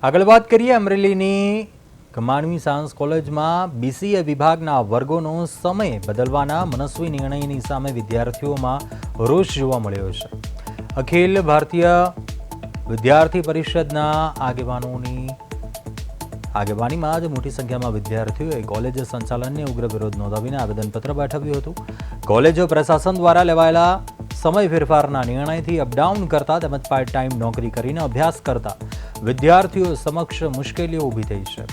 આગળ વાત કરીએ અમરેલીની કમાણવી સાયન્સ કોલેજમાં બીસીએ વિભાગના વર્ગોનો સમય બદલવાના મનસ્વી નિર્ણયની સામે વિદ્યાર્થીઓમાં રોષ જોવા મળ્યો છે. અખિલ ભારતીય વિદ્યાર્થી પરિષદના આગેવાનીમાં જ મોટી સંખ્યામાં વિદ્યાર્થીઓએ કોલેજ સંચાલનને ઉગ્ર વિરોધ નોંધાવીને આવેદનપત્ર પાઠવ્યું હતું. કોલેજ પ્રશાસન દ્વારા લેવાયેલા સમય ફેરફારના નિર્ણયથી અપડાઉન કરતા તેમજ પાર્ટ ટાઈમ નોકરી કરીને અભ્યાસ કરતા વિદ્યાર્થીઓ સમક્ષ મુશ્કેલીઓ ઊભી થઈ છે.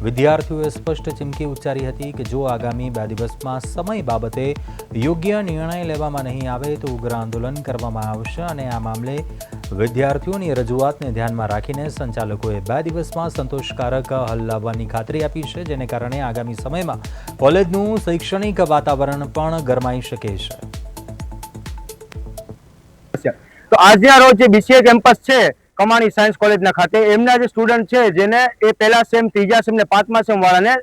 વિદ્યાર્થીઓએ સ્પષ્ટ ચીમકી ઉચ્ચારી હતી કે જો આગામી 2 દિવસમાં સમય બાબતે યોગ્ય નિર્ણય લેવામાં નહીં આવે તો ઉગ્ર આંદોલન કરવામાં આવશે અને આ મામલે વિદ્યાર્થીઓની રજૂઆતને ધ્યાનમાં રાખીને સંચાલકોએ 2 દિવસમાં સંતોષકારક હલ લાવવાની ખાતરી આપી છે, જેને કારણે આગામી સમયમાં કોલેજનું શૈક્ષણિક વાતાવરણ પણ ગરમાઈ શકે છે. તો આજના રોજ જે બીસીએ કેમ્પસ છે કમાણી સાયન્સ કોલેજના ખાતે એમના જે સ્ટુડન્ટ છે જેને એ પહેલા સેમ, ત્રીજા સેમ ને 5મા સેમ વાળાને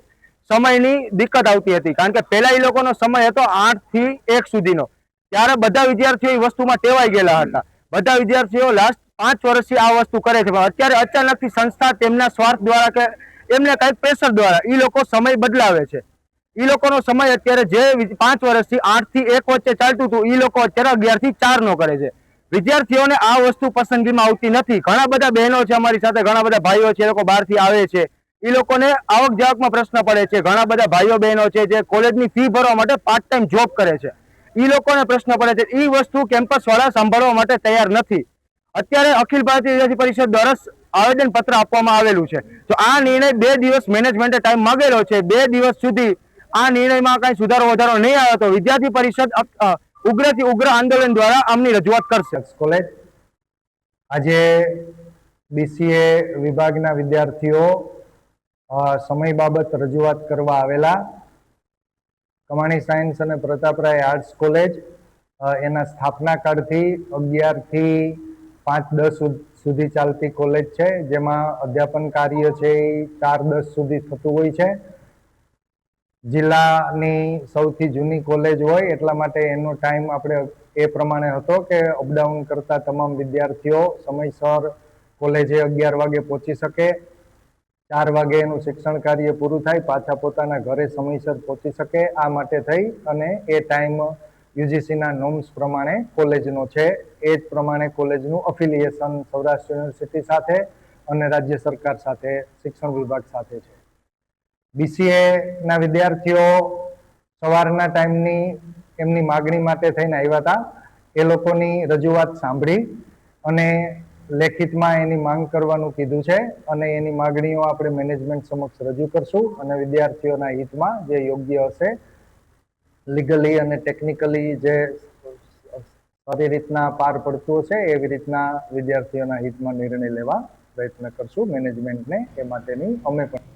સમયની દિક્કત આવતી હતી, કારણ કે પહેલા એ લોકોનો સમય હતો 8 થી 1 સુધીનો. ત્યારે બધા વિદ્યાર્થીઓ એ વસ્તુમાં ટેવાઈ ગયેલા હતા. બધા વિદ્યાર્થીઓ લાસ્ટ 5 વર્ષથી આ વસ્તુ કરે છે, પણ અત્યારે અચાનકથી સંસ્થા તેમના સ્વાર્થ દ્વારા કે એમને કંઈક પ્રેશર દ્વારા એ લોકો સમય બદલાવે છે. એ લોકોનો સમય અત્યારે જે 5 વર્ષથી 8 થી 1 વચ્ચે ચાલતું હતું એ લોકો અત્યારે 11 થી 4 નો કરે છે. વિદ્યાર્થીઓને આ વસ્તુ પસંદગીમાં આવતી નથી. ઘણા બધા બહેનો છે અમારી સાથે, ઘણા બધા ભાઈઓ છે, એ લોકો બહારથી આવે છે, એ લોકોને આવક જાવકમાં પ્રશ્ન પડે છે. ઘણા બધા ભાઈઓ બહેનો છે જે કોલેજની ફી ભરવા માટે પાર્ટ ટાઈમ જોબ કરે છે, એ લોકોને પ્રશ્ન પડે છે. એ વસ્તુ કેમ્પસ વાળા સાંભળવા માટે તૈયાર નથી. અત્યારે અખિલ ભારતીય વિદ્યાર્થી પરિષદ દ્વારા આવેદન પત્ર આપવામાં આવેલું છે. તો આ નિર્ણય 2 દિવસ મેનેજમેન્ટે ટાઈમ માંગેલો છે. 2 દિવસ સુધી આ નિર્ણયમાં કઈ સુધારો વધારો નહીં આવે તો વિદ્યાર્થી પરિષદ ઉગ્રથી ઉગ્ર આંદોલન દ્વારા આમની રજૂઆત કરશે. કોલેજ આજે બીસીએ વિભાગના વિદ્યાર્થીઓ સમય બાબત રજૂઆત કરવા આવેલા. કમાણી સાયન્સ અને પ્રતાપરાય આર્ટ્સ કોલેજ એના સ્થાપના કાળથી 11 થી 5-10 સુધી ચાલતી કોલેજ છે, જેમાં અધ્યાપન કાર્ય છે એ 4-10 સુધી થતું હોય છે. જિલ્લાની સૌથી જૂની કોલેજ હોય એટલા માટે એનો ટાઈમ આપણે એ પ્રમાણે હતો કે અપડાઉન કરતા તમામ વિદ્યાર્થીઓ સમયસર કોલેજે 11 વાગે પહોંચી શકે, 4 વાગે એનું શિક્ષણ કાર્ય પૂરું થાય, પાછા પોતાના ઘરે સમયસર પહોંચી શકે. આ માટે થઈ અને એ ટાઈમ યુજીસીના નોર્મ્સ પ્રમાણે કોલેજનો છે. એ જ પ્રમાણે કોલેજનું અફિલિએશન સૌરાષ્ટ્ર યુનિવર્સિટી સાથે અને રાજ્ય સરકાર સાથે, શિક્ષણ વિભાગ સાથે છે. બીસીએના વિદ્યાર્થીઓ સવારના ટાઈમની એમની માગણી માટે થઈને આવ્યા હતા. એ લોકોની રજૂઆત સાંભળી અને લેખિતમાં એની માંગ કરવાનું કીધું છે અને એની માગણીઓ આપણે મેનેજમેન્ટ સમક્ષ રજૂ કરશું અને વિદ્યાર્થીઓના હિતમાં જે યોગ્ય હશે લીગલી અને ટેકનિકલી જે સારી રીતના પાર પડતું હશે એવી રીતના વિદ્યાર્થીઓના હિતમાં નિર્ણય લેવા પ્રયત્ન કરશું. મેનેજમેન્ટને એ માટેની અમે પણ